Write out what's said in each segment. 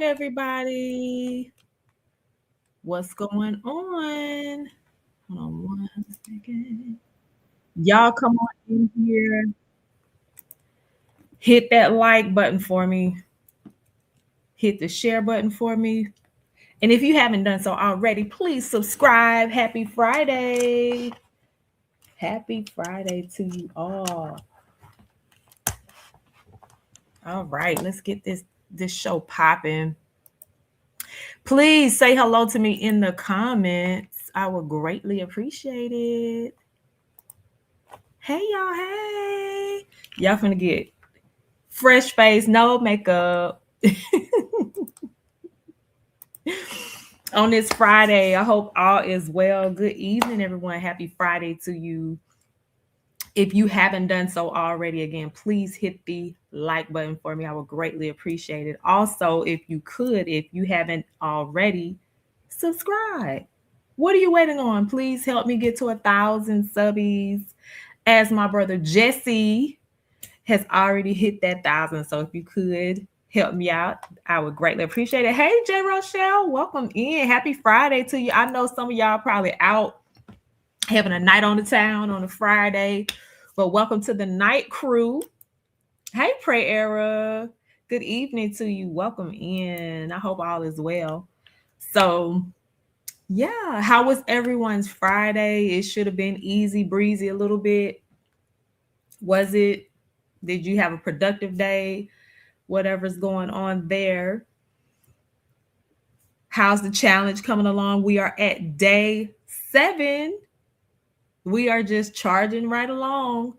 Everybody, what's going on? Hold on one second. Y'all come on in here, hit that like button for me, hit the share button for me. And if you haven't done so already, please subscribe. Happy Friday. Happy Friday to you all. All right, let's get this show popping. Please say hello to me in the comments. I would greatly appreciate it. Hey y'all, hey. Y'all finna get fresh face, no makeup. On this Friday. I hope all is well. Good evening, everyone. Happy Friday to you. If you haven't done so already, again, please hit the like button for me. I would greatly appreciate it. Also, if you haven't already, subscribe. What are you waiting on? Please help me get to 1,000 subbies. As my brother Jesse has already hit that 1,000. So if you could help me out, I would greatly appreciate it. Hey, J. Rochelle, welcome in. Happy Friday to you. I know some of y'all probably out having a night on the town on a Friday, but welcome to the night crew. Hey, Pray Era. Good evening to you. Welcome in. I hope all is well. So, yeah, how was everyone's Friday? It should have been easy breezy a little bit. Was it? Did you have a productive day? Whatever's going on there. How's the challenge coming along? We are at day 7. We are just charging right along.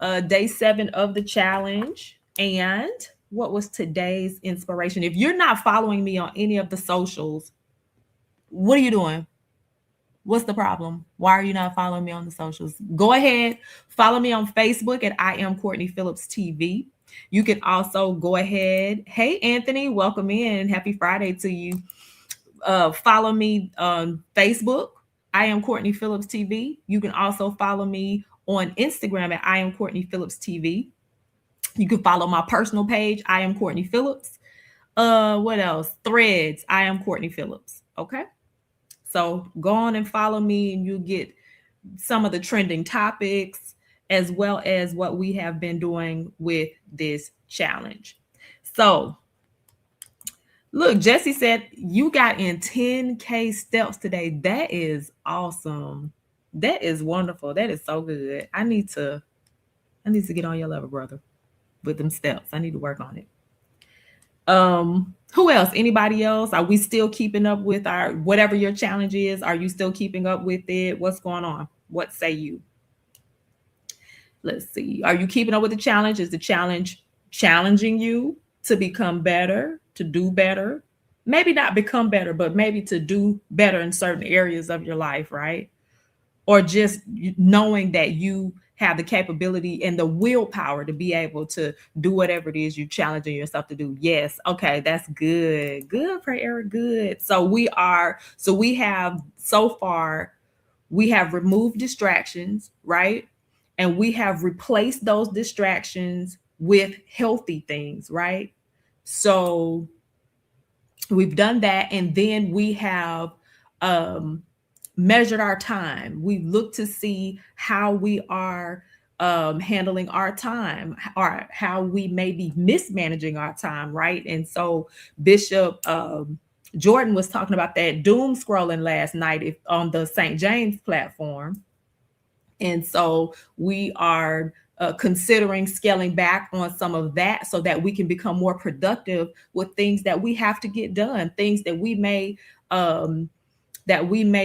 Day 7 of the challenge. And what was today's inspiration? If you're not following me on any of the socials, what are you doing? What's the problem? Why are you not following me on the socials? Go ahead, follow me on Facebook at I am Courtney Phillips TV. You can also go ahead. Hey, Anthony, welcome in. Happy Friday to you. Follow me on Facebook. I am Courtney Phillips TV. You can also follow me on Instagram at I am Courtney Phillips TV. You can follow my personal page. I am Courtney Phillips. What else? Threads. I am Courtney Phillips. Okay. So go on and follow me, and you'll get some of the trending topics as well as what we have been doing with this challenge. So, look, Jesse said you got in 10K steps today. That is awesome. That is wonderful. That is so good. I need to get on your level, brother, with them steps. I need to work on it. Who else? Anybody else? Are we still keeping up with our whatever your challenge is? Are you still keeping up with it? What's going on? What say you? Let's see. Are you keeping up with the challenge? Is the challenge challenging you to become better, to do better? Maybe not become better, but maybe to do better in certain areas of your life, right? Or just knowing that you have the capability and the willpower to be able to do whatever it is you're challenging yourself to do. Yes. Okay. That's good. Good, Pray Eric. Good. So we have so far, we have removed distractions, right? And we have replaced those distractions with healthy things, right? So we've done that. And then we have, measured our time. We look to see how we are handling our time, or how we may be mismanaging our time, right? And so Bishop Jordan was talking about that doom scrolling last night on the St. James platform. And so we are considering scaling back on some of that so that we can become more productive with things that we have to get done, things that we may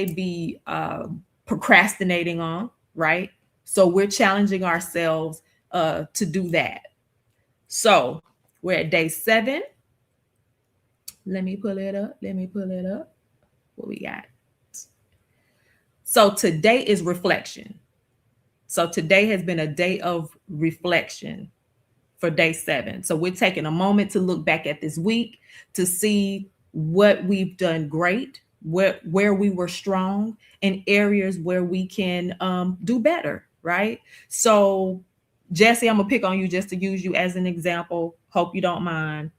be procrastinating on, right? So we're challenging ourselves to do that. So we're at day 7. Let me pull it up. What we got? So today is reflection. So today has been a day of reflection for day 7. So we're taking a moment to look back at this week to see what we've done great, where we were strong, and areas where we can do better, right? So, Jesse, I'm gonna pick on you just to use you as an example. Hope you don't mind.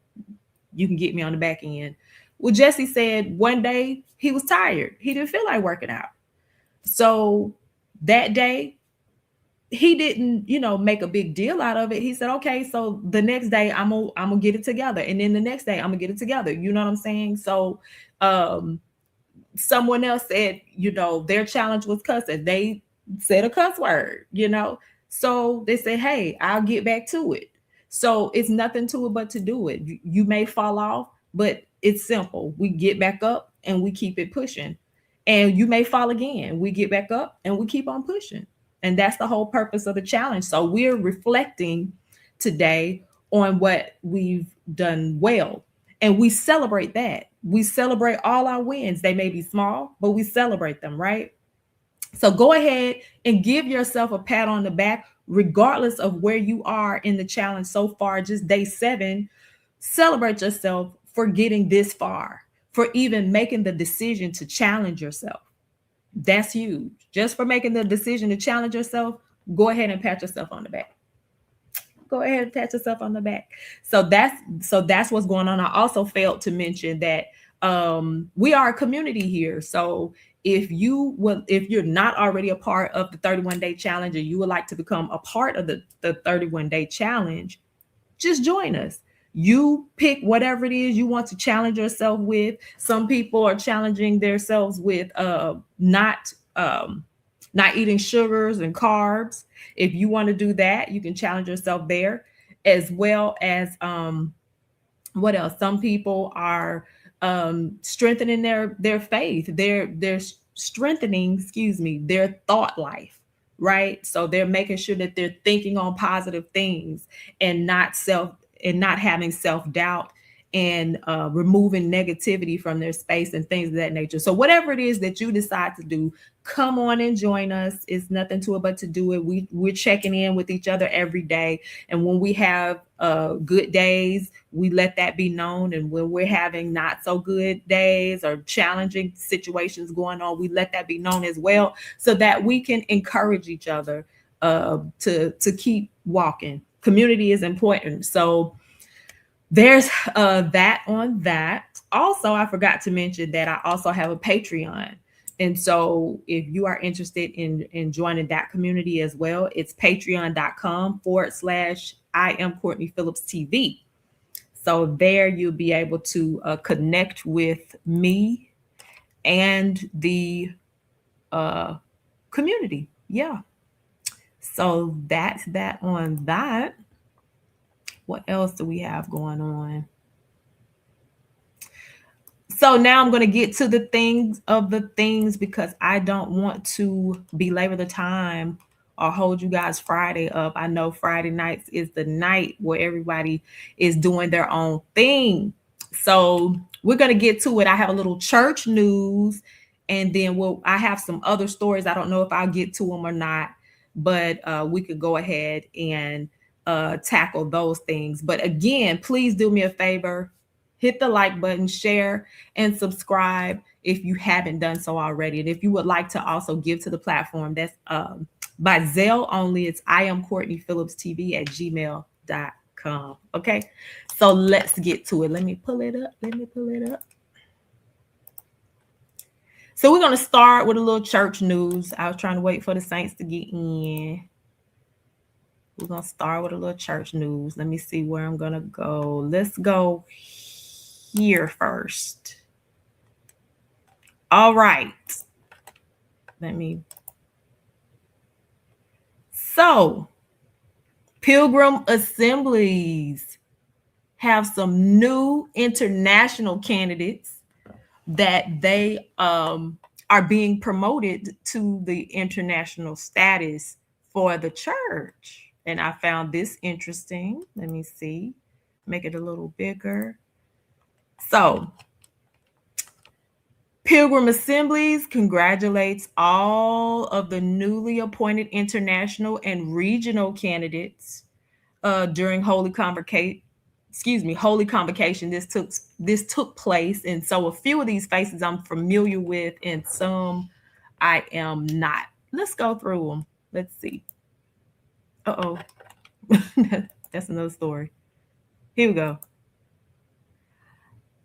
you can get me on the back end. Well, Jesse said one day he was tired. He didn't feel like working out. So that day, he didn't, make a big deal out of it. He said, okay, so the next day I'm gonna get it together. And then the next day I'm gonna get it together. You know what I'm saying? So someone else said, their challenge was cussing. They said a cuss word. So they said, hey, I'll get back to it. So it's nothing to it but to do it. You may fall off, but it's simple. We get back up and we keep it pushing. And you may fall again. We get back up and we keep on pushing. And that's the whole purpose of the challenge. So we're reflecting today on what we've done well. And we celebrate that. We celebrate all our wins. They may be small, but we celebrate them, right? So go ahead and give yourself a pat on the back, regardless of where you are in the challenge so far, just day 7. Celebrate yourself for getting this far, for even making the decision to challenge yourself. That's huge. Just for making the decision to challenge yourself, go ahead and pat yourself on the back. Go ahead and pat yourself on the back. So that's what's going on. I also failed to mention that we are a community here. So if you're not already a part of the 31-day challenge, or you would like to become a part of the 31-day challenge, just join us. You pick whatever it is you want to challenge yourself with. Some people are challenging themselves with not eating sugars and carbs. If you want to do that, you can challenge yourself there, as well as what else? Some people are strengthening their faith. They're strengthening, their thought life, right? So they're making sure that they're thinking on positive things and not having self-doubt, and removing negativity from their space and things of that nature. So whatever it is that you decide to do, come on and join us. It's nothing to it but to do it. We're checking in with each other every day. And when we have good days, we let that be known. And when we're having not so good days or challenging situations going on, we let that be known as well, so that we can encourage each other to keep walking. Community is important. So there's that on that. Also, I forgot to mention that I also have a Patreon. And so if you are interested in joining that community as well, it's patreon.com/I am Courtney Phillips TV. So there you'll be able to connect with me and the community. Yeah. So that's that on that. What else do we have going on? So now I'm going to get to the things, because I don't want to belabor the time or hold you guys Friday up. I know Friday nights is the night where everybody is doing their own thing. So we're going to get to it. I have a little church news, and then I have some other stories. I don't know if I'll get to them or not, but we could go ahead and tackle those things. But again, please do me a favor. Hit the like button, share, and subscribe if you haven't done so already. And if you would like to also give to the platform, that's by Zelle only. It's iamcourtneyphillipstv@gmail.com. Okay, so let's get to it. Let me pull it up. So we're going to start with a little church news. I was trying to wait for the saints to get in. We're going to start with a little church news. Let me see where I'm going to go. Let's go here first. All right. So, Pilgrim Assemblies have some new international candidates that they are being promoted to the international status for the church. And I found this interesting. Let me see. Make it a little bigger. So, Pilgrim Assemblies congratulates all of the newly appointed international and regional candidates during Holy Convocation. This took place, and so a few of these faces I'm familiar with, and some I am not. Let's go through them. Let's see. That's another story. Here we go.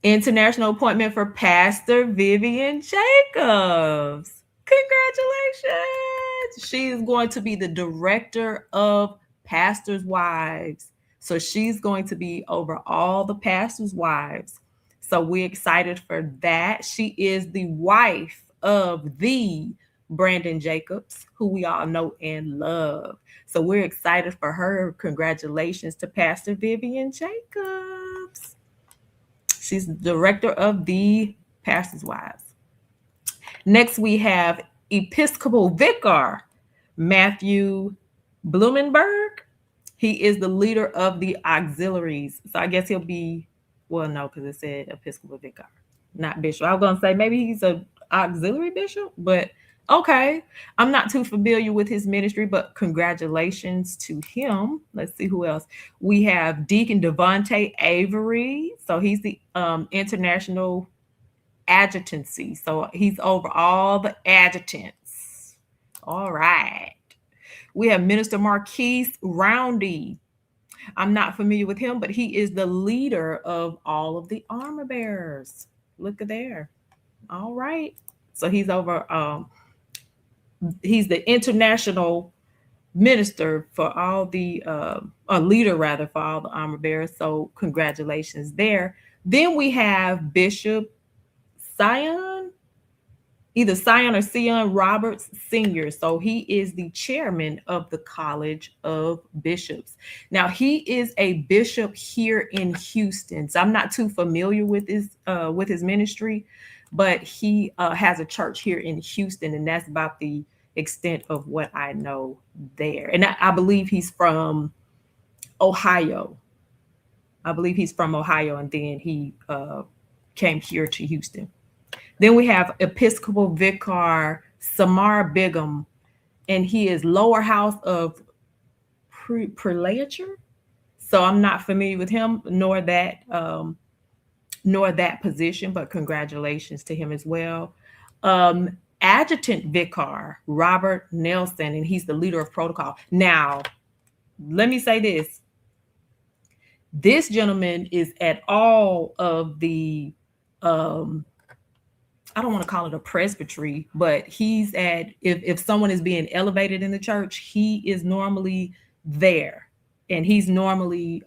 International appointment for Pastor Vivian Jacobs. Congratulations. She is going to be the director of pastors' wives. So she's going to be over all the pastors' wives. So we're excited for that. She is the wife of the Brandon Jacobs, who we all know and love. So we're excited for her. Congratulations to Pastor Vivian Jacobs. She's the director of the Pastors' Wives. Next, we have Episcopal Vicar Matthew Blumenberg. He is the leader of the auxiliaries. So I guess he'll be, well, no, because it said Episcopal Vicar, not bishop. I was going to say maybe he's an auxiliary bishop, but okay. I'm not too familiar with his ministry, but congratulations to him. Let's see who else. We have Deacon Devontae Avery. So he's the international adjutancy. So he's over all the adjutants. All right. We have Minister Marquise Roundy. I'm not familiar with him, but he is the leader of all of the armor bearers. Look at there. All right. So he's over, he's the international minister for all the, a leader rather, for all the armor bearers. So congratulations there. Then we have Bishop Sion, either Sion or Sion Roberts Sr. So he is the chairman of the College of Bishops. Now he is a bishop here in Houston. So I'm not too familiar with his ministry, but he has a church here in Houston, and that's about the extent of what I know there. And I believe he's from Ohio. I believe he's from Ohio, and then he came here to Houston. Then we have Episcopal Vicar Samar Bigham, and he is lower house of prelature. So I'm not familiar with him nor that position, but congratulations to him as well. Adjutant Vicar Robert Nelson, and he's the leader of protocol. Now, let me say this. This gentleman is at all of the I don't want to call it a presbytery, but he's at, if someone is being elevated in the church, he is normally there, and he's normally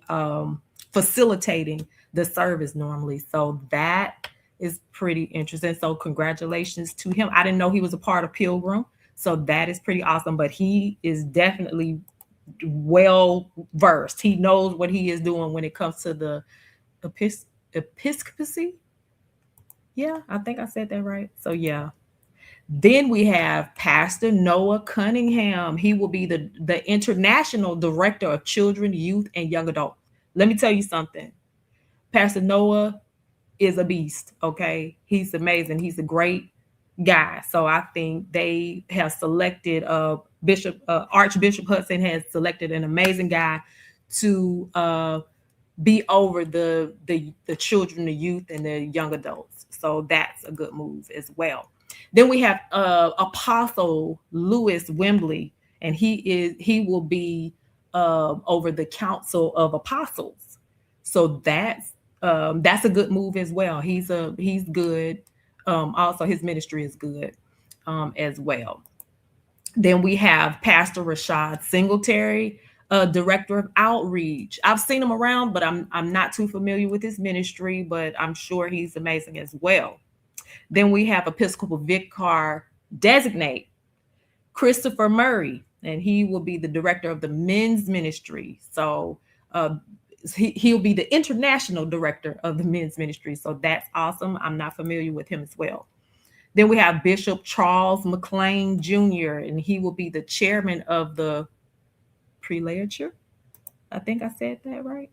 facilitating the service normally. So that is pretty interesting. So congratulations to him. I didn't know he was a part of Pilgrim, so that is pretty awesome. But he is definitely well versed. He knows what he is doing when it comes to the episcopacy. Yeah, I think I said that right. So yeah. Then we have Pastor Noah Cunningham. He will be the international director of children, youth, and young adults. Let me tell you something. Pastor Noah is a beast. Okay, he's amazing. He's a great guy. So I think they have selected Archbishop Hudson has selected an amazing guy to be over the children, the youth, and the young adults. So that's a good move as well. Then we have Apostle Lewis Wembley, and he will be over the Council of Apostles. So that's a good move as well. He's good. Also, his ministry is good as well. Then we have Pastor Rashad Singletary, director of outreach. I've seen him around, but I'm not too familiar with his ministry, but I'm sure he's amazing as well. Then we have Episcopal Vicar Designate Christopher Murray, and he will be the director of the men's ministry. So he'll be the international director of the men's ministry. So that's awesome. I'm not familiar with him as well. Then we have Bishop Charles McLean Jr., and he will be the chairman of the prelature. I think I said that right.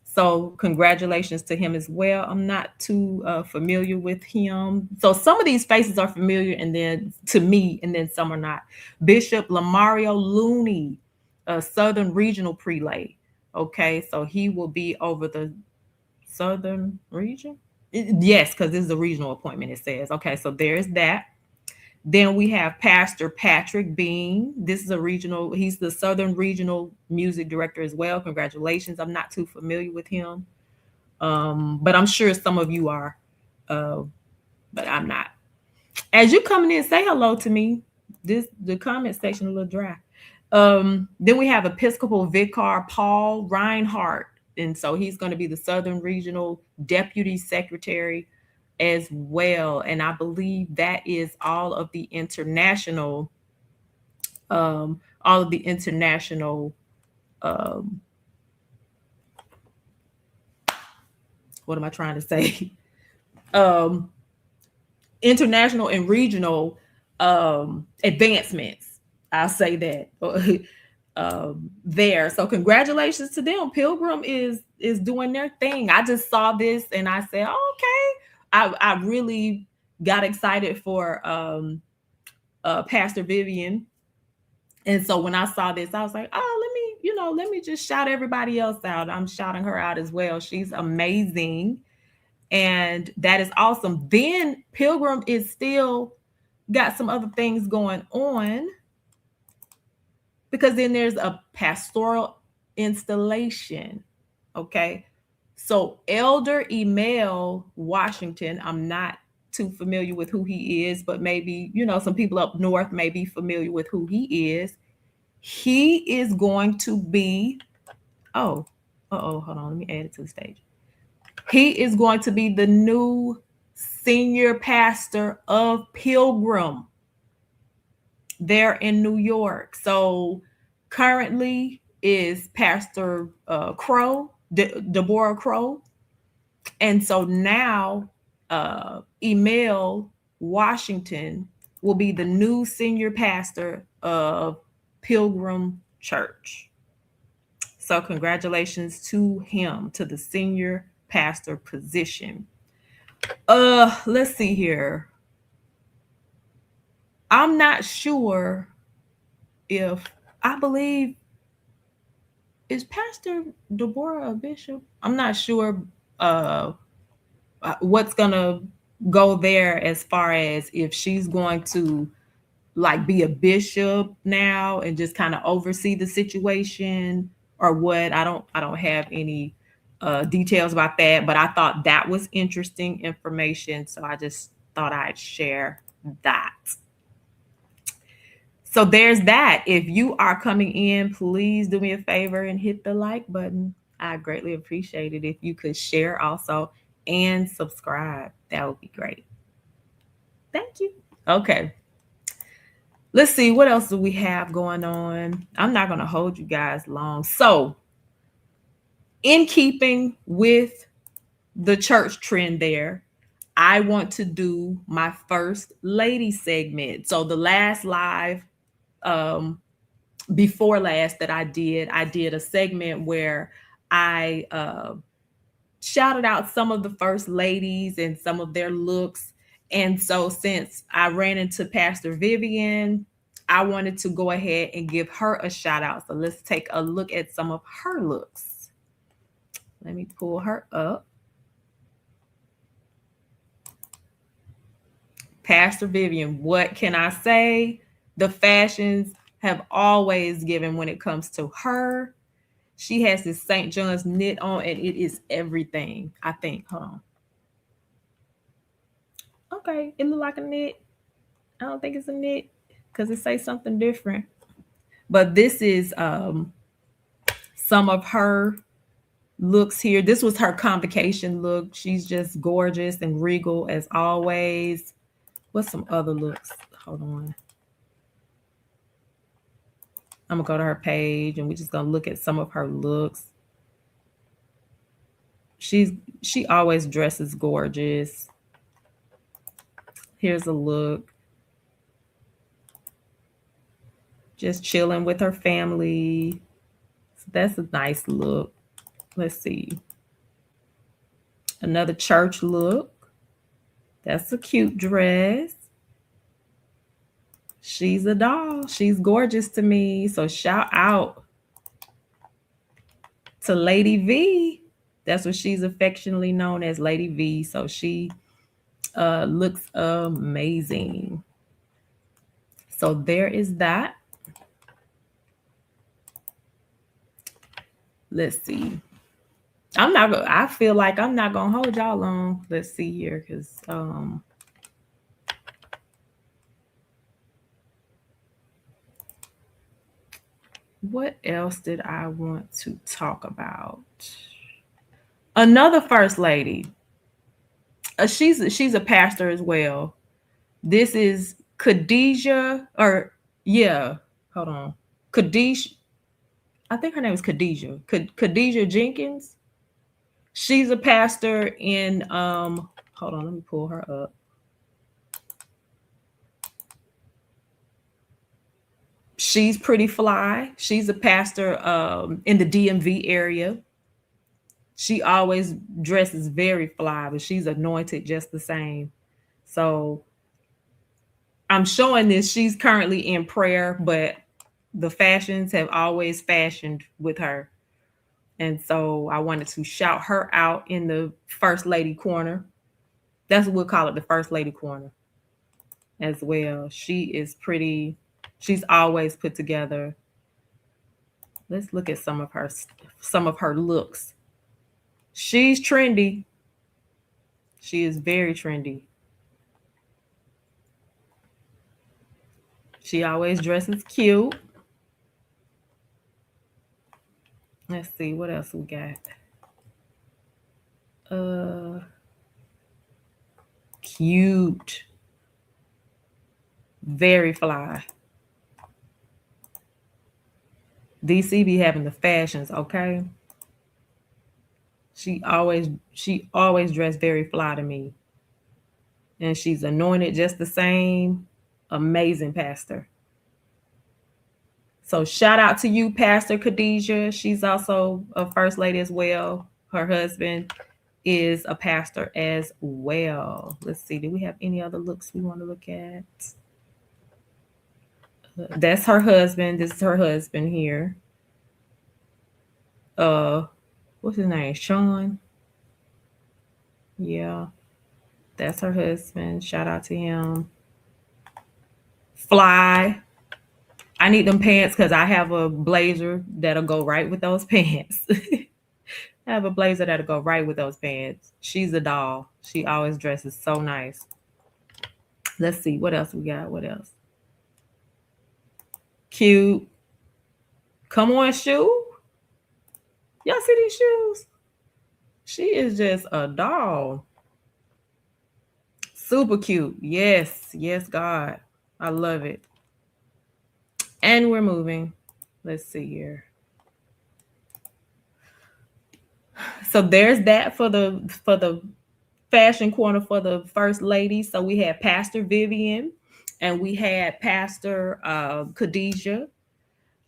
So congratulations to him as well. I'm not too familiar with him. So some of these faces are familiar, and then to me, and then some are not. Bishop Lamario Looney, Southern Regional Prelate. Okay, so he will be over the Southern region. Yes, because this is a regional appointment, it says. Okay, so there's that. Then we have Pastor Patrick Bean. This is he's the Southern Regional Music Director as well. Congratulations. I'm not too familiar with him. But I'm sure some of you are, but I'm not. As you coming in, say hello to me. The comment section a little dry. Then we have Episcopal Vicar Paul Reinhardt, and so he's going to be the Southern Regional Deputy Secretary as well. And I believe that is all of the international, all of the international. What am I trying to say? Um, International and regional advancements. I'll say that there. So congratulations to them. Pilgrim is doing their thing. I just saw this and I said, oh, okay. I really got excited for Pastor Vivian. And so when I saw this, I was like, oh, let me just shout everybody else out. I'm shouting her out as well. She's amazing. And that is awesome. Then Pilgrim is still got some other things going on, because then there's a pastoral installation. Okay. So Elder Emil Washington, I'm not too familiar with who he is, but maybe, some people up north may be familiar with who he is. He is going to be, hold on, let me add it to the stage. He is going to be the new senior pastor of Pilgrim there in New York. So currently is Pastor Crow, Deborah Crow. And so now Emil Washington will be the new senior pastor of Pilgrim Church. So congratulations to him, to the senior pastor position. Let's see here. I'm not sure if, I believe, is Pastor Deborah a bishop? I'm not sure what's gonna go there as far as if she's going to like be a bishop now and just kind of oversee the situation or what. I don't have any details about that, but I thought that was interesting information, so I just thought I'd share that. So there's that. If you are coming in, please do me a favor and hit the like button. I greatly appreciate it if you could share also and subscribe. That would be great. Thank you. Okay. Let's see, what else do we have going on? I'm not going to hold you guys long. So, in keeping with the church trend there, I want to do my first lady segment. So the last live, before last that I did a segment where I shouted out some of the first ladies and some of their looks. And so since I ran into Pastor Vivian, I wanted to go ahead and give her a shout out. So let's take a look at some of her looks. Let me pull her up. Pastor Vivian, what can I say? The fashions have always given when it comes to her. She has this St. John's knit on, and it is everything, I think. Hold on. Okay, it look like a knit. I don't think it's a knit because it says something different. But this is some of her looks here. This was her convocation look. She's just gorgeous and regal as always. What's some other looks? Hold on. I'm gonna go to her page and we're just gonna look at some of her looks. She always dresses gorgeous. Here's a look. Just chilling with her family. So that's a nice look. Let's see. Another church look. That's a cute dress. She's a doll. She's gorgeous to me. So shout out to Lady V. That's what she's affectionately known as, Lady V. So she looks amazing. So there is that. Let's see. I feel like I'm not gonna hold y'all long. Let's see here, because what else did I want to talk about? Another first lady. She's a pastor as well. This is Khadijah, or yeah, hold on. Khadijah, I think her name is Khadijah. Khadijah Jenkins. She's a pastor in hold on, let me pull her up. She's pretty fly. She's a pastor in the DMV area. She always dresses very fly, but she's anointed just the same. So I'm showing this. She's currently in prayer, but the fashions have always fashioned with her. And so I wanted to shout her out in the First Lady Corner. That's what we'll call it, the First Lady Corner as well. She is pretty, she's always put together. Let's look at some of her looks. She's trendy. She is very trendy. She always dresses cute. Let's see what else we got. Cute. Very fly. DC be having the fashions, okay? She always dressed very fly to me. And she's anointed just the same. Amazing pastor. So shout out to you, Pastor Khadijah. She's also a first lady as well. Her husband is a pastor as well. Let's see. Do we have any other looks we want to look at? That's her husband. This is her husband here. What's his name? Sean. Yeah. That's her husband. Shout out to him. Fly. I need them pants because I have a blazer that'll go right with those pants. I have a blazer that'll go right with those pants. She's a doll. She always dresses so nice. Let's see. What else we got? What else? Cute. Come on, shoe. Y'all see these shoes? She is just a doll. Super cute. Yes. Yes, God. I love it. And we're moving. Let's see here. So there's that for the fashion corner for the first lady. So we had Pastor Vivian and we had Pastor Khadijah.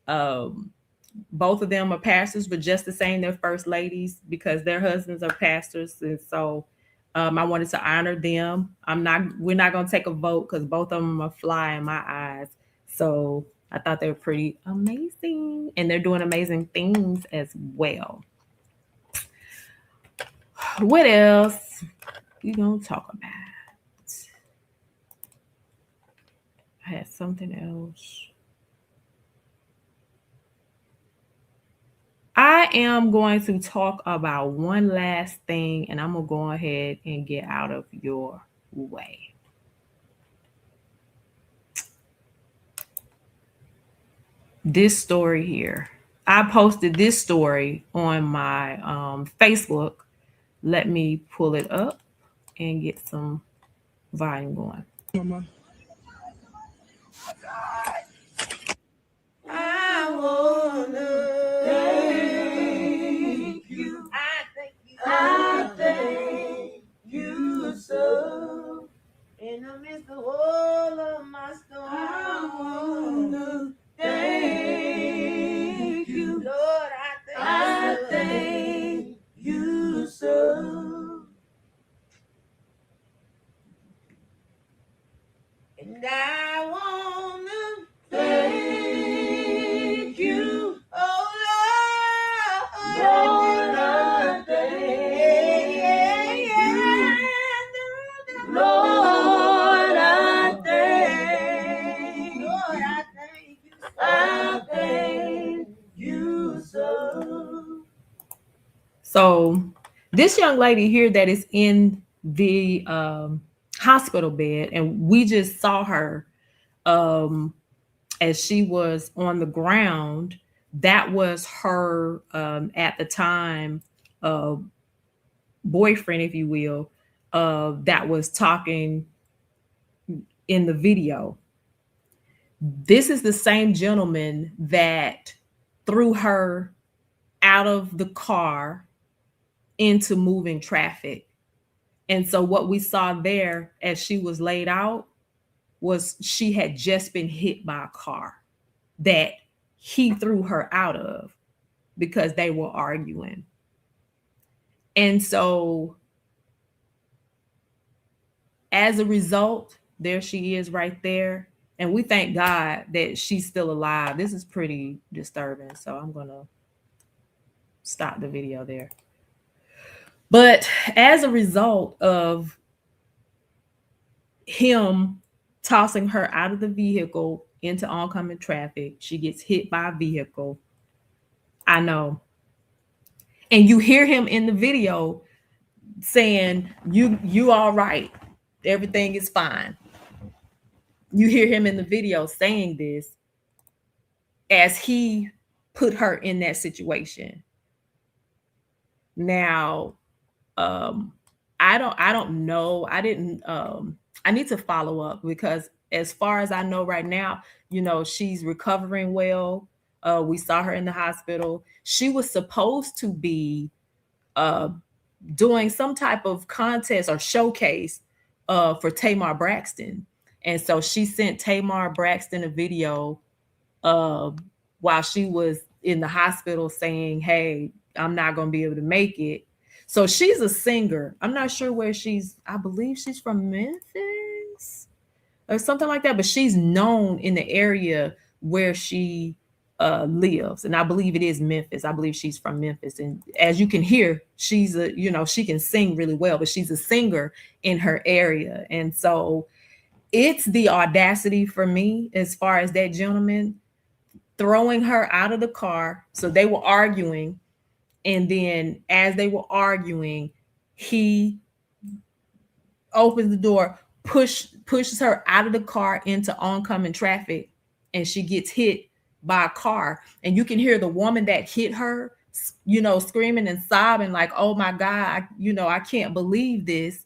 Both of them are pastors, but just the same, they're first ladies because their husbands are pastors. And so I wanted to honor them. We're not going to take a vote because both of them are fly in my eyes. So I thought they were pretty amazing and they're doing amazing things as well. What else we going to talk about? I had something else. I am going to talk about one last thing, and I'm going to go ahead and get out of your way. This story here. I posted this story on my Facebook. Let me pull it up and get some volume going. Mama. I wanna thank you. I thank you so. In the midst of all of my storm, I wanna thank you. Lord, I thank you so. And I wanna thank you, oh Lord. Lord, I thank you. Lord, I thank you. Lord, I thank you. I thank you so. So this young lady here that is in the hospital bed, and we just saw her as she was on the ground. That was her at the time boyfriend, if you will, that was talking in the video. This is the same gentleman that threw her out of the car into moving traffic. And so what we saw there as she was laid out was she had just been hit by a car that he threw her out of because they were arguing. And so as a result, there she is right there. And we thank God that she's still alive. This is pretty disturbing. So I'm going to stop the video there. But as a result of him tossing her out of the vehicle into oncoming traffic, she gets hit by a vehicle. I know. And you hear him in the video saying, you all right. Everything is fine. You hear him in the video saying this as he put her in that situation. Now, I don't know. I need to follow up because as far as I know right now, she's recovering well. We saw her in the hospital. She was supposed to be doing some type of contest or showcase for Tamar Braxton. And so she sent Tamar Braxton a video while she was in the hospital saying, hey, I'm not going to be able to make it. So she's a singer. I'm not sure where I believe she's from Memphis or something like that, but she's known in the area where she lives. And I believe it is Memphis. I believe she's from Memphis. And as you can hear, she can sing really well, but she's a singer in her area. And so it's the audacity for me as far as that gentleman throwing her out of the car. So they were arguing. And then as they were arguing, he opens the door, pushes her out of the car into oncoming traffic, and she gets hit by a car. And you can hear the woman that hit her, screaming and sobbing like, oh my God, I can't believe this.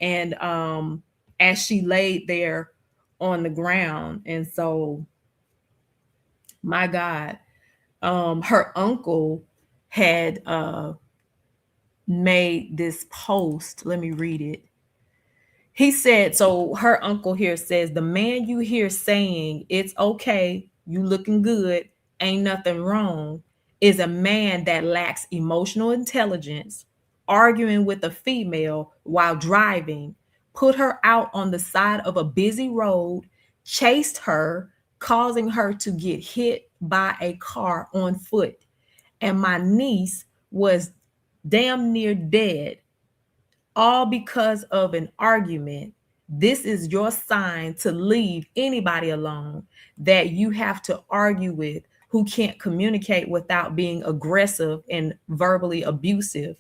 And as she laid there on the ground. And so, my God, her uncle had made this post. Let me read it. He said, so her uncle here says, the man you hear saying, it's okay, you looking good, ain't nothing wrong, is a man that lacks emotional intelligence, arguing with a female while driving, put her out on the side of a busy road, chased her, causing her to get hit by a car on foot. And my niece was damn near dead, all because of an argument. This is your sign to leave anybody alone that you have to argue with, who can't communicate without being aggressive and verbally abusive.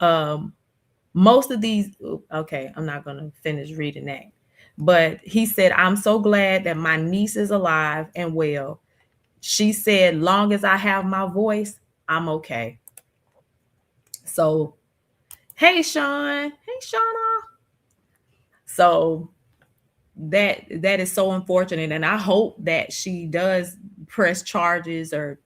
Most of these, okay, I'm not going to finish reading that. But he said, I'm so glad that my niece is alive and well. She said, long as I have my voice, I'm okay. So, hey, Sean. Hey, Shauna. So that is so unfortunate. And I hope that she does press charges or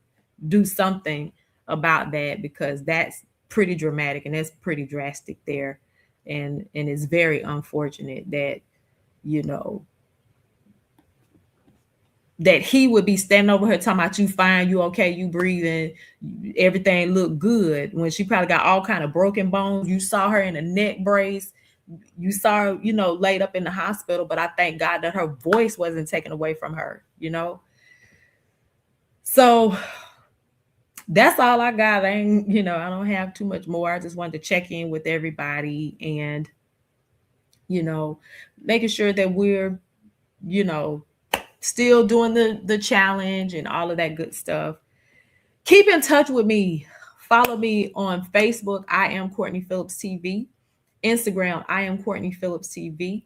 do something about that, because that's pretty dramatic and that's pretty drastic there. And it's very unfortunate that, that he would be standing over her talking about, you fine, you okay, you breathing, everything look good, when she probably got all kind of broken bones. You saw her in a neck brace. You saw her, laid up in the hospital, but I thank God that her voice wasn't taken away from her, So that's all I got. I don't have too much more. I just wanted to check in with everybody and, making sure that we're, still doing the challenge and all of that good stuff. Keep in touch with me Follow me on Facebook. I am Courtney Phillips TV. Instagram, I am Courtney Phillips TV.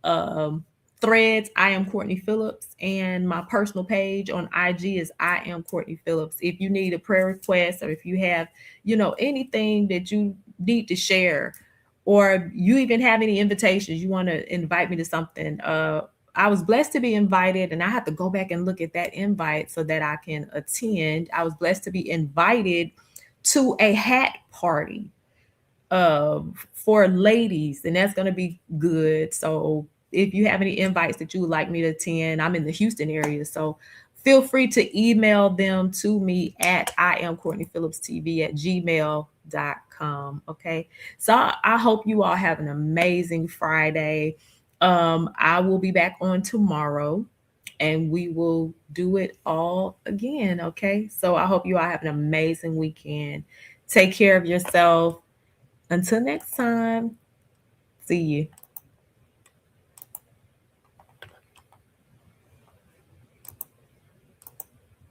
Um, Threads, I am Courtney Phillips. And my personal page on IG is I am Courtney Phillips. If you need a prayer request or if you have, anything that you need to share, or you even have any invitations, you want to invite me to something, I was blessed to be invited, and I have to go back and look at that invite so that I can attend. I was blessed to be invited to a hat party for ladies, and that's going to be good. So if you have any invites that you would like me to attend, I'm in the Houston area, so feel free to email them to me at iamcourtneyphillipstv@gmail.com. Okay, so I hope you all have an amazing Friday. I will be back on tomorrow and we will do it all again. Okay, so I hope you all have an amazing weekend. Take care of yourself. Until next time, see you.